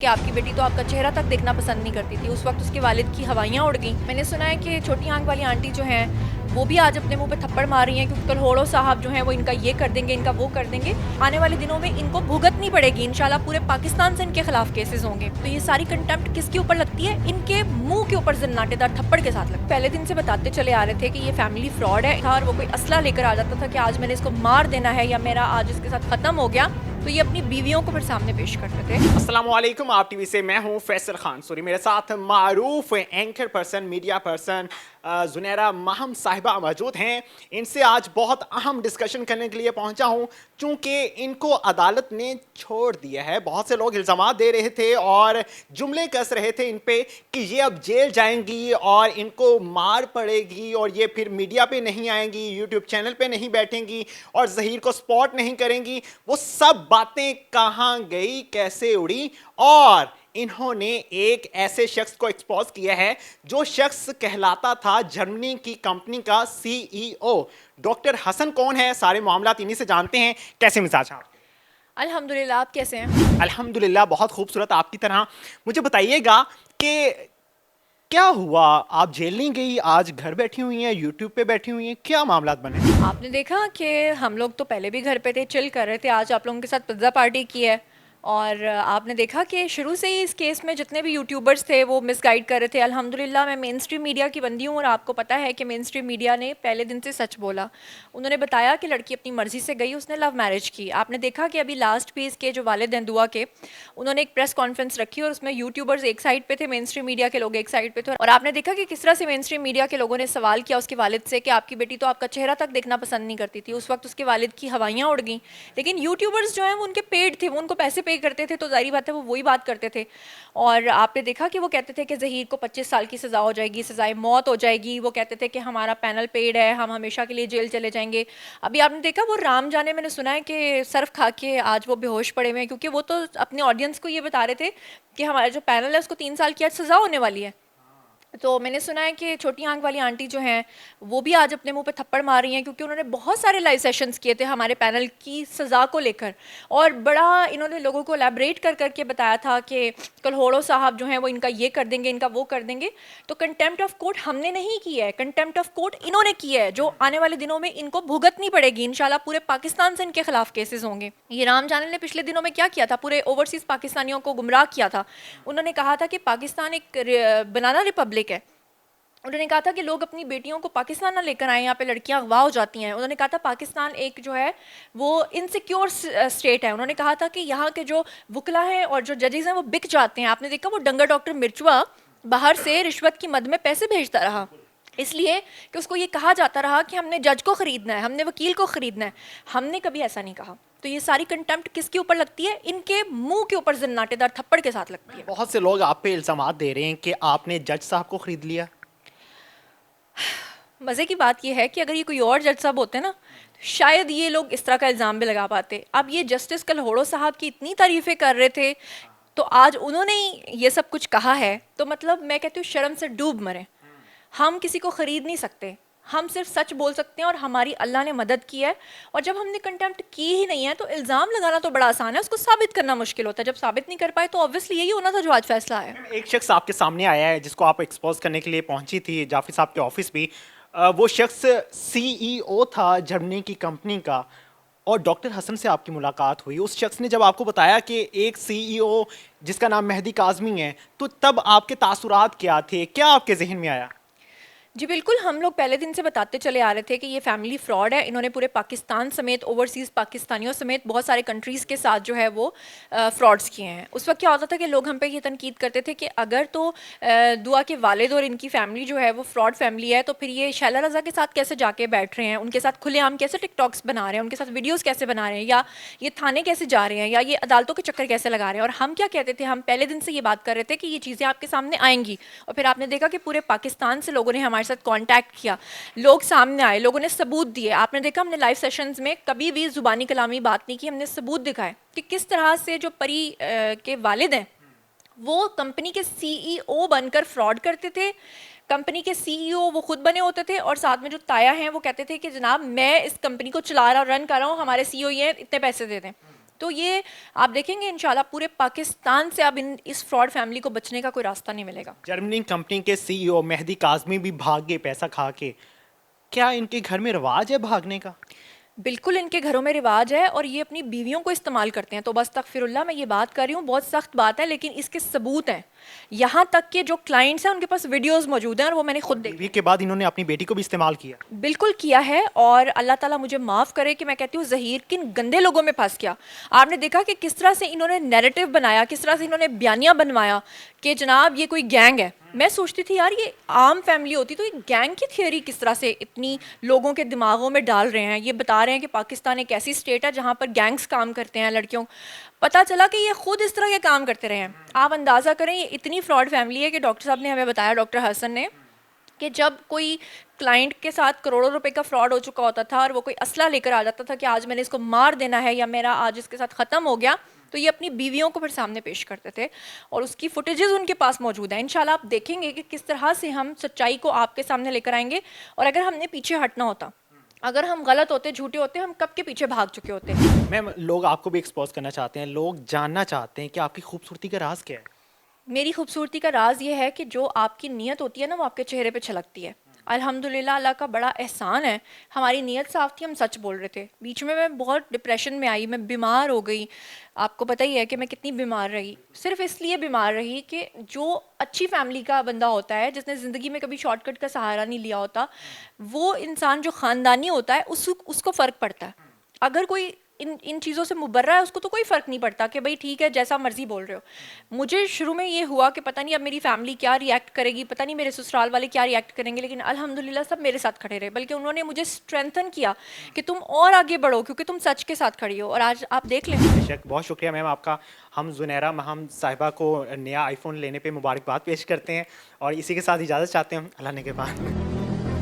کہ آپ کی بیٹی تو آپ کا چہرہ تک دیکھنا پسند نہیں کرتی تھی. اس وقت اس کے والد کی ہوائیاں اڑ گئیں. میں نے سنا ہے کہ چھوٹی آنکھ والی آنٹی جو ہیں وہ بھی آج اپنے منہ پہ تھپڑ مار رہی ہیں کیونکہ کلہوڑو صاحب جو ہیں وہ ان کا یہ کر دیں گے, ان کا وہ کر دیں گے. آنے والے دنوں میں ان کو بھگتنی پڑے گی انشاءاللہ. پورے پاکستان سے ان کے خلاف کیسز ہوں گے. تو یہ ساری کنٹمپٹ کس کے اوپر لگتی ہے؟ ان کے منہ کے اوپر زناٹے دار تھپڑ کے ساتھ لگتی ہے. پہلے دن سے بتاتے چلے آ رہے تھے کہ یہ فیملی فراڈ ہے اور وہ کوئی اسلحہ لے کر آ جاتا تھا کہ آج میں نے اس کو مار دینا ہے یا میرا آج اس کے ساتھ ختم ہو گیا, تو یہ اپنی بیویوں کو پھر سامنے پیش کرتے تھے. السلام علیکم, آپ ٹی وی سے میں ہوں فیصل خان سوری. میرے ساتھ معروف anchor person, media person Zunaira ماہم صاحبہ موجود ہیں. ان سے آج بہت اہم ڈسکشن کرنے کے لیے پہنچا ہوں چونکہ ان کو عدالت نے چھوڑ دیا ہے. بہت سے لوگ الزامات دے رہے تھے اور جملے کس رہے تھے ان پہ کہ یہ اب جیل جائیں گی اور ان کو مار پڑے گی اور یہ پھر میڈیا پہ نہیں آئیں گی, یوٹیوب چینل پہ نہیں بیٹھیں گی اور ظہیر کو سپورٹ نہیں کریں گی. وہ سب باتیں کہاں گئی, کیسے اڑی؟ اور انہوں نے ایک ایسے شخص کو ایکسپوز کیا ہے جو شخص کہلاتا تھا جرمنی کی کمپنی کا سی ای او. ڈاکٹر حسن کون ہے؟ سارے معاملات انہی سے جانتے ہیں. کیسے مزاج ہیں آپ کے؟ الحمدللہ. آپ کیسے ہیں؟ الحمدللہ بہت خوبصورت, آپ کی طرح. مجھے بتائیے گا کہ کیا ہوا, آپ جیل نہیں گئی, آج گھر بیٹھی ہوئی ہیں, یوٹیوب پہ بیٹھی ہوئی ہیں, کیا معاملات بنے؟ آپ نے دیکھا کہ ہم لوگ تو پہلے بھی گھر پہ تھے, چل کر رہے تھے. آج آپ لوگوں کے ساتھ پزا پارٹی کی ہے اور آپ نے دیکھا کہ شروع سے ہی اس کیس میں جتنے بھی یوٹیوبرز تھے وہ مس گائیڈ کر رہے تھے. الحمدللہ میں مین اسٹریم میڈیا کی بندی ہوں اور آپ کو پتہ ہے کہ مین اسٹریم میڈیا نے پہلے دن سے سچ بولا. انہوں نے بتایا کہ لڑکی اپنی مرضی سے گئی, اس نے لو میرج کی. آپ نے دیکھا کہ ابھی لاسٹ بھی اس کے جو والد ہیں دعا کے, انہوں نے ایک پریس کانفرنس رکھی اور اس میں یوٹیوبرز ایک سائڈ پہ تھے, مین اسٹریم میڈیا کے لوگ ایک سائڈ پہ تھے. اور آپ نے دیکھا کہ کس طرح سے مین اسٹریم میڈیا کے لوگوں نے سوال کیا اس کے والد سے کہ آپ کی بیٹی تو آپ کا چہرہ تک دیکھنا پسند نہیں کرتی تھی. اس وقت اس کے والد کی ہوائیاں اڑ گئیں. لیکن یوٹیوبرز جو ہیں وہ ان کے پیڈ تھے, وہ ان کو پیسے پے کرتے تھے, تو ظاہری بات ہے وہ وہی بات کرتے تھے. اور آپ نے دیکھا کہ وہ کہتے تھے کہ ظہیر کو 25 سال کی سزا ہو جائے گی, سزائے موت ہو جائے گی. وہ کہتے تھے کہ ہمارا پینل پیڈ ہے, ہم ہمیشہ کے لیے جیل چلے جائیں گے. ابھی آپ نے دیکھا وہ رام جانے, میں نے سنا ہے کہ صرف کھا کے آج وہ بے ہوش پڑے ہوئے ہیں کیونکہ وہ تو اپنے آڈینس کو یہ بتا رہے تھے کہ ہمارا جو پینل ہے اس کو 3 سال کی آج سزا ہونے والی ہے. تو میں نے سنا ہے کہ چھوٹی آنکھ والی آنٹی جو ہیں وہ بھی آج اپنے منہ پہ تھپڑ مار رہی ہیں کیونکہ انہوں نے بہت سارے لائیو سیشنز کیے تھے ہمارے پینل کی سزا کو لے کر, اور بڑا انہوں نے لوگوں کو الیبریٹ کر کر کے بتایا تھا کہ کلہوڑو صاحب جو ہیں وہ ان کا یہ کر دیں گے, ان کا وہ کر دیں گے. تو کنٹیمپٹ آف کورٹ ہم نے نہیں کی ہے, کنٹیمپٹ آف کورٹ انہوں نے کی ہے, جو آنے والے دنوں میں ان کو بھگتنی پڑے گی انشاءاللہ. پورے پاکستان سے ان کے خلاف کیسز ہوں گے. یہ رام جانل نے پچھلے دنوں میں کیا کیا تھا, پورے اوورسیز پاکستانیوں کو گمراہ کیا تھا. انہوں نے کہا تھا کہ پاکستان ایک بنانا ریپبلک ہے. انہوں نے کہا تھا کہ لوگ اپنی بیٹیوں کو پاکستان نہ لے کر آئیں, یہاں پہ لڑکیاں اغوا ہو جاتی ہیں. انہوں نے کہا تھا پاکستان ایک جو ہے وہ انسیکیور اسٹیٹ ہے. انہوں نے کہا تھا کہ یہاں کے جو وکلا ہیں اور جو ججز ہیں وہ بک جاتے ہیں. آپ نے دیکھا وہ ڈنگر ڈاکٹر مرچوا باہر سے رشوت کی مد میں پیسے بھیجتا رہا, اس لیے کہ اس کو یہ کہا جاتا رہا کہ ہم نے جج کو خریدنا ہے, ہم نے وکیل کو خریدنا ہے. ہم نے کبھی ایسا نہیں کہا. تو یہ ساری کنٹیمپٹ کس کے اوپر لگتی ہے؟ ان کے منہ کے اوپر زناٹے دار تھپڑ کے ساتھ لگتی ہے. بہت سے لوگ آپ پہ الزامات دے رہے ہیں کہ آپ نے جج صاحب کو خرید لیا. مزے کی بات یہ ہے کہ اگر یہ کوئی اور جج صاحب ہوتے نا شاید یہ لوگ اس طرح کا الزام بھی لگا پاتے. اب یہ جسٹس کلہوڑو صاحب کی اتنی تعریفیں کر رہے تھے تو آج انہوں نے یہ سب کچھ کہا ہے, تو مطلب میں کہتی ہوں شرم سے ڈوب مریں. ہم کسی کو خرید نہیں سکتے, ہم صرف سچ بول سکتے ہیں اور ہماری اللہ نے مدد کی ہے. اور جب ہم نے کنٹیمپٹ کی ہی نہیں ہے تو الزام لگانا تو بڑا آسان ہے, اس کو ثابت کرنا مشکل ہوتا ہے. جب ثابت نہیں کر پائے تو obviously یہی ہونا تھا جو آج فیصلہ ہے. ایک شخص آپ کے سامنے آیا ہے جس کو آپ ایکسپوز کرنے کے لیے پہنچی تھی جعفر صاحب کے آفس بھی. وہ شخص سی ای او تھا جرمنی کی کمپنی کا, اور ڈاکٹر حسن سے آپ کی ملاقات ہوئی. اس شخص نے جب آپ کو بتایا کہ ایک سی ای او جس کا نام مہدی کاظمی ہے, تو تب آپ کے تاثرات کیا تھے, کیا آپ کے ذہن میں آیا؟ جی بالکل, ہم لوگ پہلے دن سے بتاتے چلے آ رہے تھے کہ یہ فیملی فراڈ ہے. انہوں نے پورے پاکستان سمیت اوورسیز پاکستانیوں سمیت بہت سارے کنٹریز کے ساتھ جو ہے وہ فراڈس کیے ہیں. اس وقت کیا ہوتا تھا کہ لوگ ہم پہ یہ تنقید کرتے تھے کہ اگر تو دعا کے والد اور ان کی فیملی جو ہے وہ فراڈ فیملی ہے تو پھر یہ شیلا رضا کے ساتھ کیسے جا کے بیٹھ رہے ہیں, ان کے ساتھ کھلے عام کیسے ٹک ٹاکس بنا رہے ہیں, ان کے ساتھ ویڈیوز کیسے بنا رہے ہیں, یا یہ تھانے کیسے جا رہے ہیں, یا یہ عدالتوں کے چکر کیسے لگا رہے ہیں. اور ہم کیا کہتے تھے, ہم پہلے دن سے یہ بات کر رہے تھے کہ یہ چیزیں آپ کے سامنے آئیں گی. اور پھر آپ نے دیکھا کہ پورے پاکستان سے لوگوں نے ہمارے ساتھ کانٹیکٹ کیا, لوگ سامنے آئے, لوگوں نے ثبوت دیے. آپ نے دیکھا ہم نے لائیو سیشنز میں کبھی بھی زبانی کلامی بات نہیں کی, ہم نے ثبوت دکھائے کہ کس طرح سے جو پری کے والد ہیں وہ کمپنی کے سی ای او بن کر فراڈ کرتے تھے. کمپنی کے سی ای او وہ خود بنے ہوتے تھے, اور ساتھ میں جو تایا ہیں وہ کہتے تھے کہ جناب میں اس کمپنی کو چلا رہا رن کر رہا ہوں, ہمارے سی او یہ اتنے پیسے دے دیں. تو یہ آپ دیکھیں گے انشاءاللہ پورے پاکستان سے اب اس فراڈ فیملی کو بچنے کا کوئی راستہ نہیں ملے گا. جرمنی کمپنی کے سی ای او مہدی کاظمی بھی بھاگ گئے پیسہ کھا کے. کیا ان کے گھر میں رواج ہے بھاگنے کا؟ بالکل ان کے گھروں میں رواج ہے اور یہ اپنی بیویوں کو استعمال کرتے ہیں. تو بس استغفر اللہ, میں یہ بات کر رہی ہوں, بہت سخت بات ہے لیکن اس کے ثبوت ہیں. یہاں تک کہ جو کلائنٹس ہیں ان کے پاس ویڈیوز موجود ہیں اور وہ میں نے خود دیکھی. بیوی کے بعد انہوں نے اپنی بیٹی کو بھی استعمال کیا. بالکل کیا ہے, اور اللہ تعالیٰ مجھے معاف کرے کہ میں کہتی ہوں ظہیر کن گندے لوگوں میں پھنس گیا. آپ نے دیکھا کہ کس طرح سے انہوں نے نیریٹو بنایا, کس طرح سے انہوں نے بیانیہ بنوایا کہ جناب یہ کوئی گینگ ہے. میں سوچتی تھی یار یہ عام فیملی ہوتی تو یہ گینگ کی تھیوری کس طرح سے اتنی لوگوں کے دماغوں میں ڈال رہے ہیں. یہ بتا رہے ہیں کہ پاکستان ایک ایسی اسٹیٹ ہے جہاں پر گینگز کام کرتے ہیں لڑکیوں. پتہ چلا کہ یہ خود اس طرح کے کام کرتے رہے ہیں. آپ اندازہ کریں یہ اتنی فراڈ فیملی ہے کہ ڈاکٹر صاحب نے ہمیں بتایا, ڈاکٹر حسن نے, کہ جب کوئی کلائنٹ کے ساتھ کروڑوں روپے کا فراڈ ہو چکا ہوتا تھا اور وہ کوئی اسلحہ لے کر آ جاتا تھا کہ آج میں نے اس کو مار دینا ہے یا میرا آج اس کے ساتھ ختم ہو گیا, تو یہ اپنی بیویوں کو پھر سامنے پیش کرتے تھے اور اس کی فوٹیجز ان کے پاس موجود ہیں. انشاءاللہ آپ دیکھیں گے کہ کس طرح سے ہم سچائی کو آپ کے سامنے لے کر آئیں گے. اور اگر ہم نے پیچھے ہٹنا ہوتا, اگر ہم غلط ہوتے, جھوٹے ہوتے, ہم کب کے پیچھے بھاگ چکے ہوتے. میم لوگ آپ کو بھی ایکسپوز کرنا چاہتے ہیں, لوگ جاننا چاہتے ہیں کہ آپ کی خوبصورتی کا راز کیا ہے. میری خوبصورتی کا راز یہ ہے کہ جو آپ کی نیت ہوتی ہے نا وہ آپ کے چہرے پہ چھلکتی ہے. الحمدللہ اللہ کا بڑا احسان ہے, ہماری نیت صاف تھی, ہم سچ بول رہے تھے. بیچ میں بہت ڈپریشن میں آئی, میں بیمار ہو گئی. آپ کو پتہ ہی ہے کہ میں کتنی بیمار رہی, صرف اس لیے بیمار رہی کہ جو اچھی فیملی کا بندہ ہوتا ہے, جس نے زندگی میں کبھی شارٹ کٹ کا سہارا نہیں لیا ہوتا, وہ انسان جو خاندانی ہوتا ہے اس کو فرق پڑتا ہے. اگر کوئی ان چیزوں سے مبرہ ہے اس کو تو کوئی فرق نہیں پڑتا کہ بھائی ٹھیک ہے جیسا مرضی بول رہے ہو. مجھے شروع میں یہ ہوا کہ پتہ نہیں اب میری فیملی کیا ری ایکٹ کرے گی, پتہ نہیں میرے سسرال والے کیا ری ایکٹ کریں گے, لیکن الحمدللہ سب میرے ساتھ کھڑے رہے, بلکہ انہوں نے مجھے اسٹرینتھن کیا کہ تم اور آگے بڑھو کیونکہ تم سچ کے ساتھ کھڑی ہو. اور آج آپ دیکھ لیں. بہت شکریہ میم آپ کا. ہم زنیرہ مہم صاحبہ کو نیا آئی فون لینے پہ مبارکباد پیش کرتے ہیں اور اسی کے ساتھ اجازت چاہتے ہیں. اللہ نے کے بعد